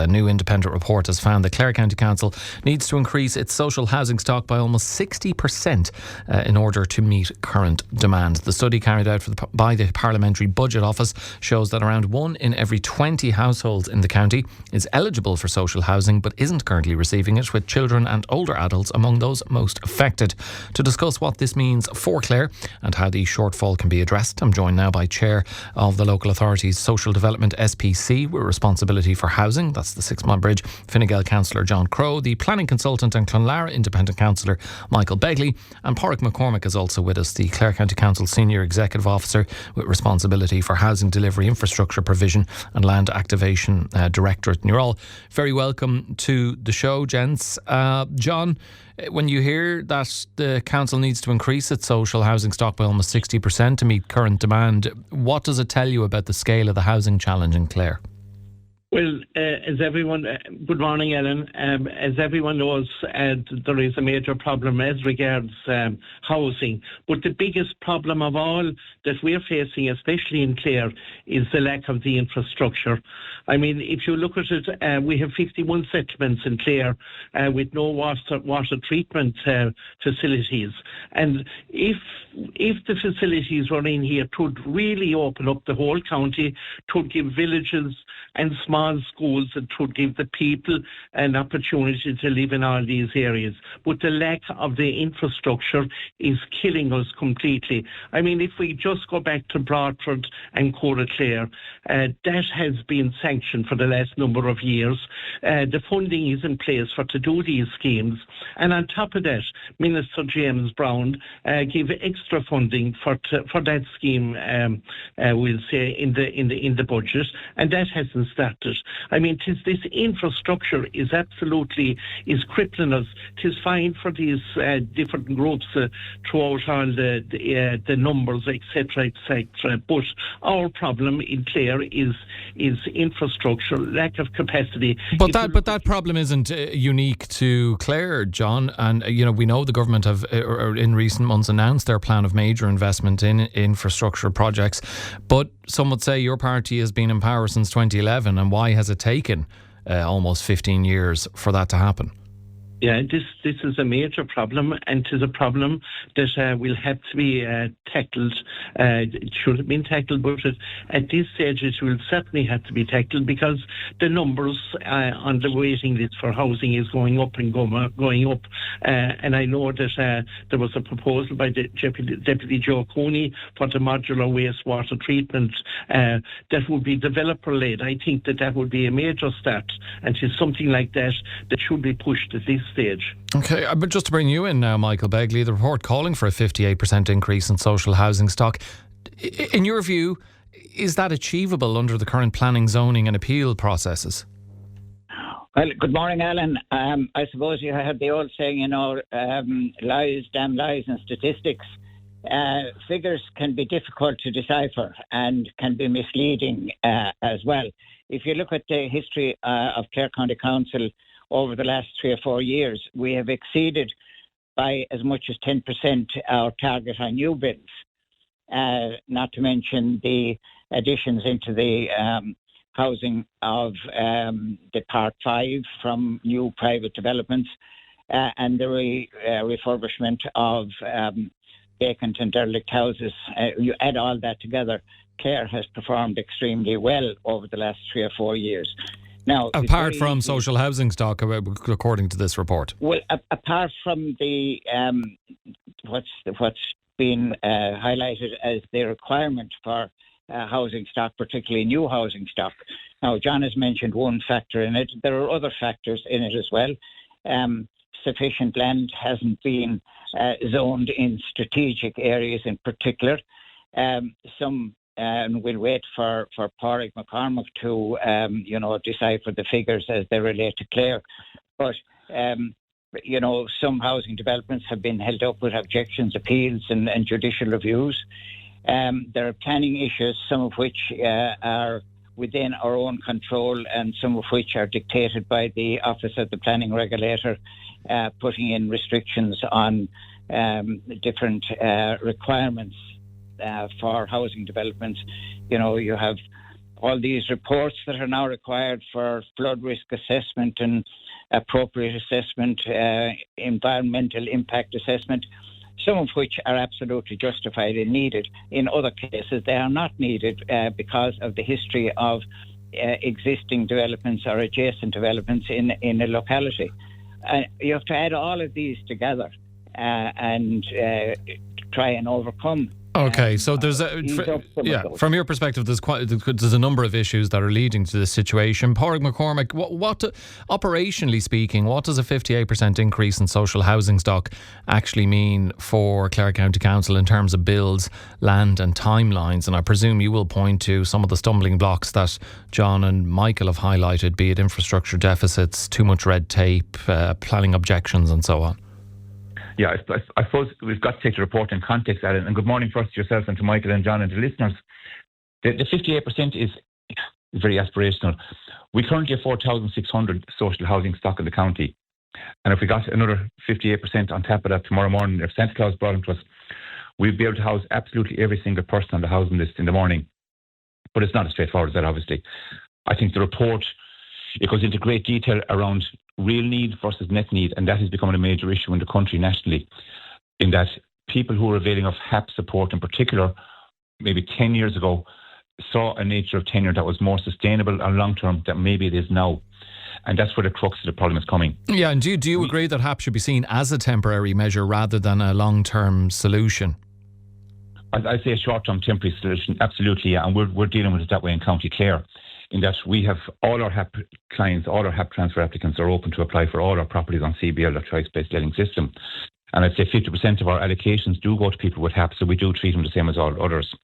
A new independent report has found that Clare County Council needs to increase its social housing stock by almost 60% in order to meet current demand. The study carried out by the Parliamentary Budget Office shows that around 1 in every 20 households in the county is eligible for social housing but isn't currently receiving it, with children and older adults among those most affected. To discuss what this means for Clare and how the shortfall can be addressed, I'm joined now by Chair of the Local Authority's Social Development SPC with responsibility for housing, that's the Six Mile Bridge, Fine Gael Councillor John Crowe, the Planning Consultant and Clonlara Independent Councillor Michael Begley, and Pádraig McCormick is also with us, the Clare County Council Senior Executive Officer with responsibility for housing delivery, infrastructure provision and land activation Directorate. And you're all very welcome to the show, gents. John, when you hear that the council needs to increase its social housing stock by almost 60% to meet current demand, what does it tell you about the scale of the housing challenge in Clare? Well, as everyone, good morning, Ellen. As everyone knows, there is a major problem as regards housing. But the biggest problem of all that we're facing, especially in Clare, is the lack of the infrastructure. I mean, if you look at it, we have 51 settlements in Clare with no water treatment facilities. And if the facilities were in here, it would really open up the whole county, to give villages and small schools, that would give the people an opportunity to live in all these areas. But the lack of the infrastructure is killing us completely. I mean, if we just go back to Broadford and Clare, that has been sanctioned for the last number of years. The funding is in place to do these schemes. And on top of that, Minister James Brown gave extra funding for that scheme, we'll say, in the budget, and that hasn't started. I mean, this infrastructure is crippling us. Tis fine for these different groups throughout all the numbers, etc., etc. But our problem in Clare is infrastructure, lack of capacity. But that problem isn't unique to Clare, John. And we know the government have, in recent months, announced their plan of major investment in infrastructure projects. But some would say your party has been in power since 2011, and why has it taken almost 15 years for that to happen? Yeah, this is a major problem, and it is a problem that will have to be tackled. It should have been tackled, but at this stage it will certainly have to be tackled, because the numbers on the waiting list for housing is going up and going up. And I know that there was a proposal by the Deputy Joe Cooney for the modular wastewater treatment that would be developer-led. I think that would be a major start, and it's something like that should be pushed at this stage. Okay, but just to bring you in now, Michael Begley, the report calling for a 58% increase in social housing stock. In your view, is that achievable under the current planning, zoning and appeal processes? Well, good morning, Alan. I suppose you have the old saying, lies, damn lies and statistics. Figures can be difficult to decipher and can be misleading as well. If you look at the history of Clare County Council over the last 3 or 4 years, we have exceeded by as much as 10% our target on new builds, not to mention the additions into the housing of the Part 5 from new private developments and the refurbishment of vacant and derelict houses. You add all that together, Clare has performed extremely well over the last 3 or 4 years. Now, apart from social housing stock, according to this report. Well, apart from the what's been highlighted as the requirement for housing stock, particularly new housing stock. Now, John has mentioned one factor in it. There are other factors in it as well. Sufficient land hasn't been zoned in strategic areas in particular. Some and we'll wait for Pádraig McCormick to, decipher the figures as they relate to Clare. But, some housing developments have been held up with objections, appeals and judicial reviews. There are planning issues, some of which are within our own control and some of which are dictated by the Office of the Planning Regulator, putting in restrictions on different requirements for housing developments. You have all these reports that are now required for flood risk assessment and appropriate assessment, environmental impact assessment, some of which are absolutely justified and needed. In other cases, they are not needed because of the history of existing developments or adjacent developments in a locality. You have to add all of these together and try and overcome. Okay, so there's from your perspective, there's a number of issues that are leading to this situation. Pádraig McCormick, what operationally speaking, what does a 58% increase in social housing stock actually mean for Clare County Council in terms of bills, land and timelines? And I presume you will point to some of the stumbling blocks that John and Michael have highlighted, be it infrastructure deficits, too much red tape, planning objections and so on. Yeah, I suppose we've got to take the report in context, Alan. And good morning first to yourself and to Michael and John and to listeners. The 58% is very aspirational. We currently have 4,600 social housing stock in the county. And if we got another 58% on top of that tomorrow morning, if Santa Claus brought them to us, we'd be able to house absolutely every single person on the housing list in the morning. But it's not as straightforward as that, obviously. I think the report, it goes into great detail around real need versus net need, and that is becoming a major issue in the country nationally, in that people who are availing of HAP support in particular, maybe 10 years ago, saw a nature of tenure that was more sustainable and long-term than maybe it is now. And that's where the crux of the problem is coming. Yeah, and do you agree that HAP should be seen as a temporary measure rather than a long-term solution? I'd say a short-term temporary solution, absolutely, yeah. And we're dealing with it that way in County Clare, in that we have all our HAP clients, all our HAP transfer applicants are open to apply for all our properties on CBL, our choice-based letting system. And I'd say 50% of our allocations do go to people with HAP, so we do treat them the same as all others.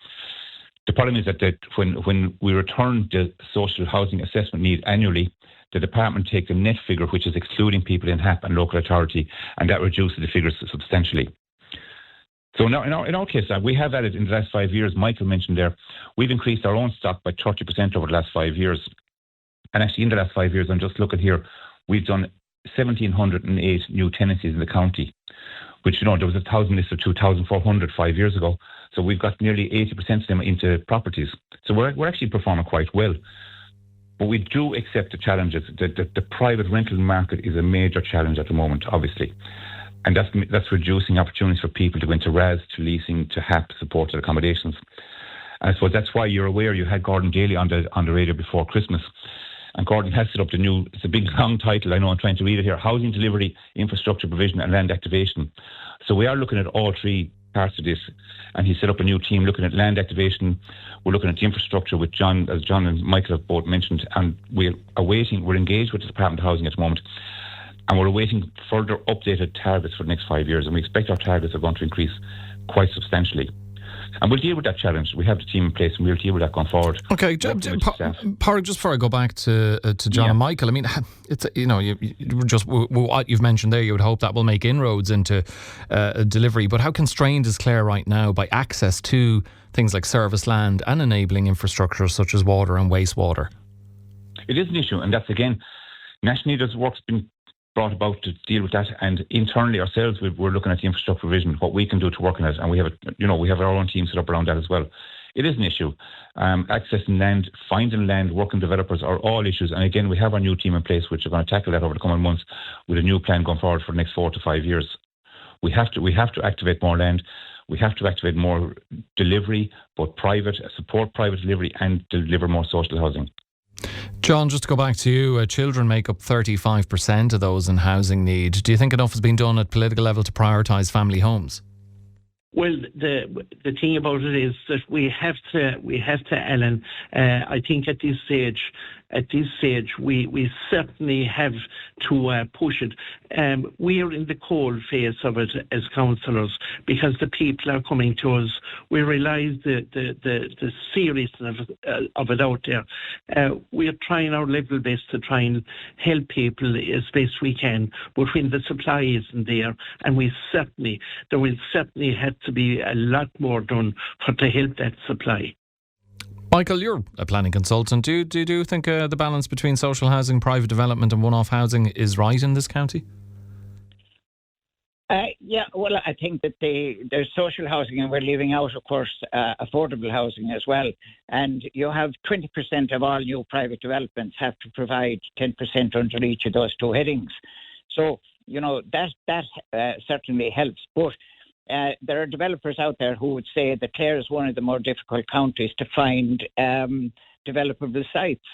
The problem is that when we return the social housing assessment need annually, the department takes a net figure, which is excluding people in HAP and local authority, and that reduces the figures substantially. So now, in our case, we have added in the last 5 years, Michael mentioned there, we've increased our own stock by 30% over the last 5 years. And actually in the last 5 years, I'm just looking here, we've done 1,708 new tenancies in the county, which, there was 1,000 list of 2,400 5 years ago. So we've got nearly 80% of them into properties. So we're actually performing quite well. But we do accept the challenges. The private rental market is a major challenge at the moment, obviously. And that's reducing opportunities for people to go into RAS, to leasing, to HAP supported accommodations. And I suppose that's why you're aware you had Gordon Daly on the radio before Christmas. And Gordon has set up it's a big long title, I know I'm trying to read it here, Housing Delivery, Infrastructure Provision and Land Activation. So we are looking at all three parts of this. And he set up a new team looking at land activation. We're looking at the infrastructure with John, as John and Michael have both mentioned. And we're engaged with the Department of Housing at the moment. And we're awaiting further updated targets for the next 5 years. And we expect our targets are going to increase quite substantially. And we'll deal with that challenge. We have the team in place and we'll deal with that going forward. Okay, Pádraig, just before I go back to John and Michael, I mean, it's what you've mentioned there, you would hope that will make inroads into delivery. But how constrained is Clare right now by access to things like service land and enabling infrastructure such as water and wastewater? It is an issue, and that's again, nationally there's work's been brought about to deal with that, and internally ourselves we're looking at the infrastructure provision, what we can do to work on it, and we have our own team set up around that as well. It is an issue. Accessing land, finding land, working developers are all issues, and again we have our new team in place which are going to tackle that over the coming months with a new plan going forward for the next 4 to 5 years. We have to activate more land. We have to activate more delivery, both private, support private delivery and deliver more social housing. John, just to go back to you, children make up 35% of those in housing need. Do you think enough has been done at political level to prioritise family homes? Well, the thing about it is that we have to, Alan. I think at this stage, we certainly have to push it. We are in the cold phase of it as councillors because the people are coming to us. We realise the seriousness of it out there. We are trying our level best to try and help people as best we can, but when the supply isn't there, and there will certainly have to be a lot more done to help that supply. Michael, you're a planning consultant. Do you think the balance between social housing, private development and one-off housing is right in this county? Well, I think that there's social housing, and we're leaving out, of course, affordable housing as well. And you have 20% of all new private developments have to provide 10% under each of those two headings. So, that certainly helps. But there are developers out there who would say that Clare is one of the more difficult counties to find developable sites.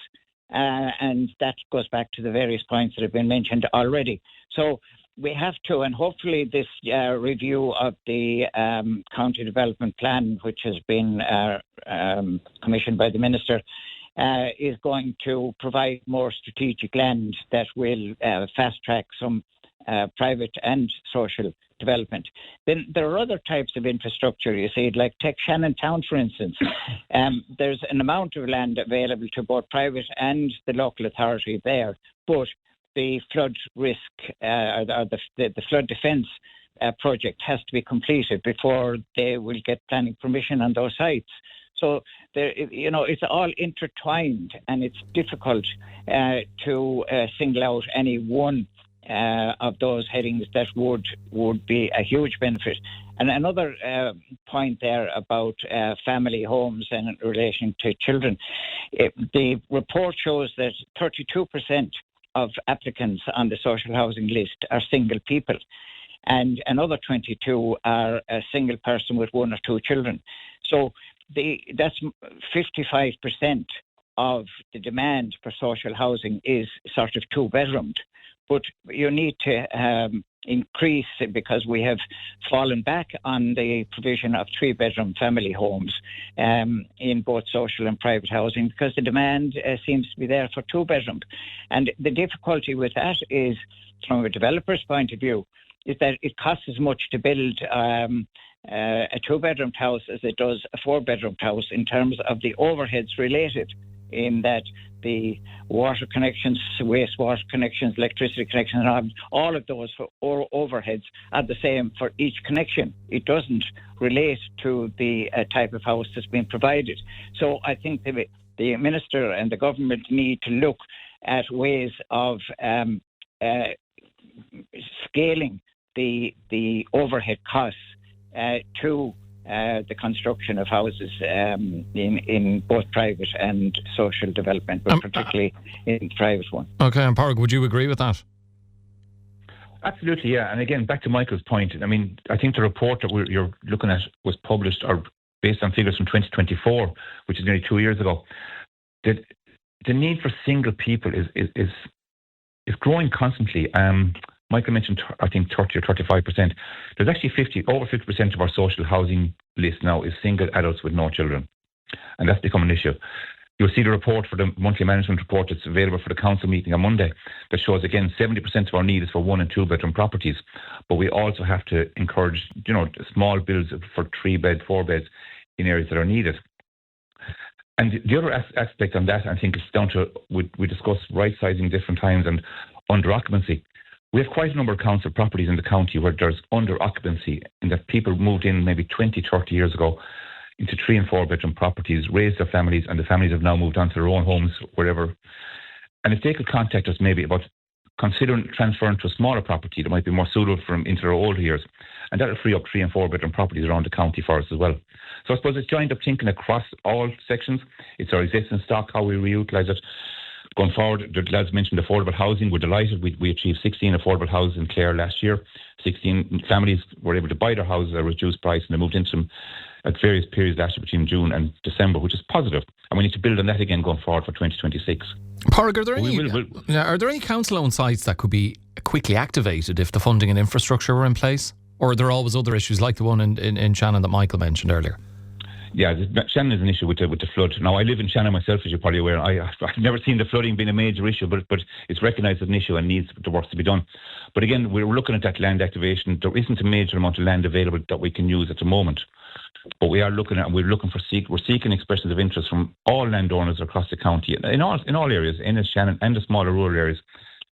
And that goes back to the various points that have been mentioned already. So we have to, and hopefully this review of the county development plan, which has been commissioned by the Minister, is going to provide more strategic land that will fast-track some private and social development. Then there are other types of infrastructure, you see, like take Shannon Town, for instance. There's an amount of land available to both private and the local authority there, but the flood risk or the flood defence project has to be completed before they will get planning permission on those sites. So it's all intertwined, and it's difficult to single out any one of those headings that would be a huge benefit. And another point there about family homes and in relation to children, the report shows that 32% of applicants on the social housing list are single people, and another 22 are a single person with one or two children. So that's 55% of the demand for social housing is sort of two-bedroomed. But you need to increase it, because we have fallen back on the provision of three-bedroom family homes in both social and private housing, because the demand seems to be there for two-bedroom. And the difficulty with that is, from a developer's point of view, is that it costs as much to build a two-bedroom house as it does a four-bedroom house in terms of the overheads related, in that the water connections, wastewater connections, electricity connections, and all of those overheads are the same for each connection. It doesn't relate to the type of house that's been provided. So I think the Minister and the government need to look at ways of scaling the overhead costs to the construction of houses in both private and social development, but particularly in the private one. Okay, and Parag, would you agree with that? Absolutely, yeah. And again, back to Michael's point, I mean, I think the report that you're looking at was published or based on figures from 2024, which is nearly 2 years ago. The need for single people is growing constantly. Michael mentioned, I think, 30 or 35%. There's actually over 50% of our social housing list now is single adults with no children. And that's become an issue. You'll see the report for the monthly management report that's available for the council meeting on Monday that shows, again, 70% of our need is for 1 and 2 bedroom properties. But we also have to encourage, small builds for 3 bed, 4 beds in areas that are needed. And the other aspect on that, I think, is down to, we discussed right sizing different times and under occupancy. We have quite a number of council properties in the county where there's under occupancy, in that people moved in maybe 20, 30 years ago into 3 and 4 bedroom properties, raised their families, and the families have now moved on to their own homes, wherever. And if they could contact us maybe about considering transferring to a smaller property that might be more suitable for them into their older years, and that will free up 3 and 4 bedroom properties around the county for us as well. So I suppose it's joined up thinking across all sections. It's our existing stock, how we reutilise it. Going forward, the lads mentioned affordable housing. We're delighted. We achieved 16 affordable houses in Clare last year. 16 families were able to buy their houses at a reduced price, and they moved into them at various periods last year between June and December, which is positive. And we need to build on that again going forward for 2026. Parag, are there any council-owned sites that could be quickly activated if the funding and infrastructure were in place? Or are there always other issues like the one in Shannon that Michael mentioned earlier? Yeah, Shannon is an issue with the flood. Now, I live in Shannon myself, as you're probably aware. I've never seen the flooding being a major issue, but it's recognised as an issue and needs the work to be done. But again, we're looking at that land activation. There isn't a major amount of land available that we can use at the moment. But we are looking at, we're seeking expressions of interest from all landowners across the county, in all areas, in Shannon and the smaller rural areas,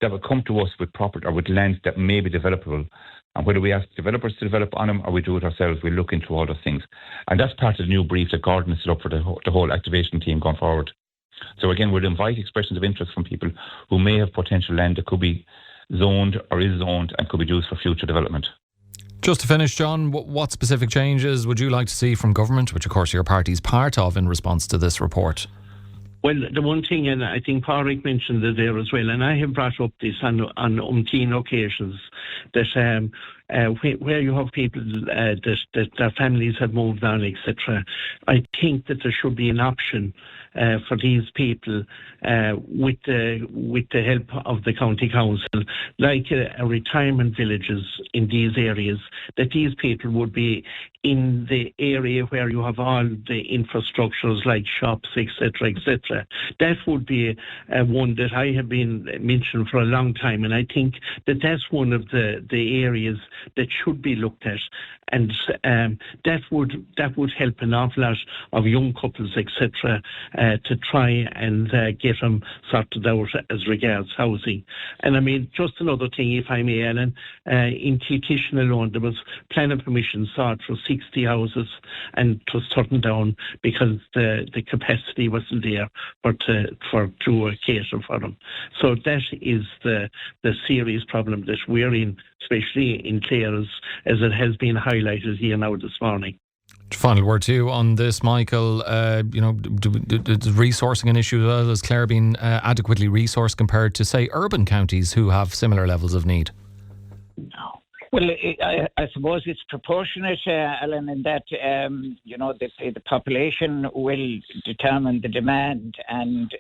that will come to us with property or with land that may be developable. And whether we ask developers to develop on them or we do it ourselves, we look into all those things. And that's part of the new brief that Gordon has set up for the whole activation team going forward. So again, we'll invite expressions of interest from people who may have potential land that could be zoned or is zoned and could be used for future development. Just to finish, John, what specific changes would you like to see from government, which of course your party's part of, in response to this report? Well, the one thing, and I think Pádraig mentioned it there as well, and I have brought up this on umpteen occasions, that where you have people that their families have moved on, etc., I think that there should be an option for these people with the help of the county council, like retirement villages in these areas, that these people would be in the area where you have all the infrastructures like shops, etc., etc. That would be one that I have been mentioned for a long time, and I think that that's one of the areas that should be looked at, and that would help an awful lot of young couples, etc., to try and get them sorted out as regards housing. And I mean, just another thing, if I may, Ellen, in T-Tishan alone, there was planning permission sought for 60 houses, and it was turned down because the capacity wasn't there to cater for them. So that is the serious problem that we're in, especially in Clare, as it has been highlighted here now this morning. Final word to you on this, Michael. Is resourcing an issue as well? Has Clare been adequately resourced compared to, say, urban counties who have similar levels of need? Well, I suppose it's proportionate, Alan, in that, the population will determine the demand. And,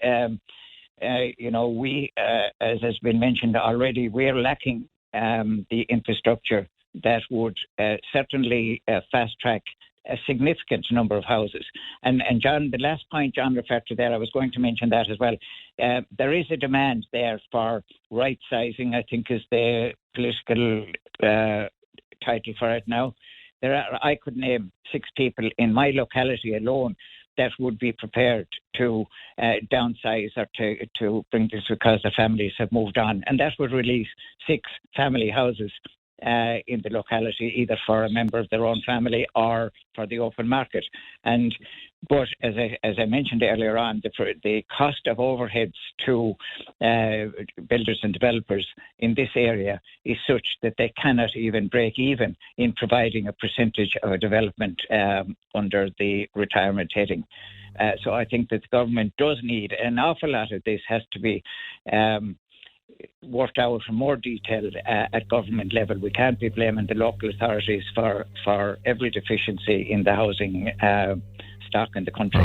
we, as has been mentioned already, we're lacking the infrastructure that would certainly fast-track a significant number of houses. And John, the last point John referred to there, I was going to mention that as well. There is a demand there for right sizing, I think is the political title for it now. I could name 6 people in my locality alone that would be prepared to downsize or to bring this because their families have moved on. And that would release 6 family houses in the locality, either for a member of their own family or for the open market. But as I mentioned earlier on, the cost of overheads to builders and developers in this area is such that they cannot even break even in providing a percentage of a development under the retirement heading. So I think that the government does need an awful lot of this has to be worked out in more detail at government level. We can't be blaming the local authorities for every deficiency in the housing stock in the country.